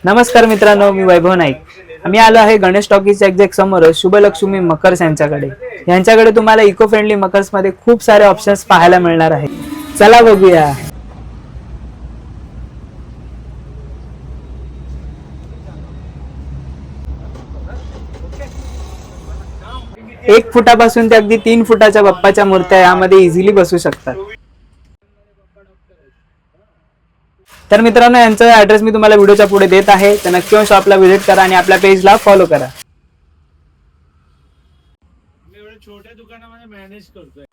नमस्कार मित्रांनो, मी वैभव नाईक. आम्ही आलो आहे गणेश टॉकीजच्या एक्झॅक्ट समोर शुभलक्ष्मी मकर्स यांच्याकडे तुम्हाला इको फ्रेंडली मकर्स मध्ये खूप सारे ऑप्शन्स पाहायला मिळणार आहे. चला बघूया. 1 फुटापासून ते अगदी 3 फुटाच्या बाप्पाच्या मूर्त्या यामध्ये इझिली बसू शकतात. तर मित्रांनो, यांचा ऍड्रेस मी तुम्हाला व्हिडिओच्या पुढे देत आहे, तर नक्की येऊन शॉपला व्हिजिट करा आणि आपल्या पेजला फॉलो करा. मी एवढ्या छोट्या दुकानामध्ये मॅनेज करतोय.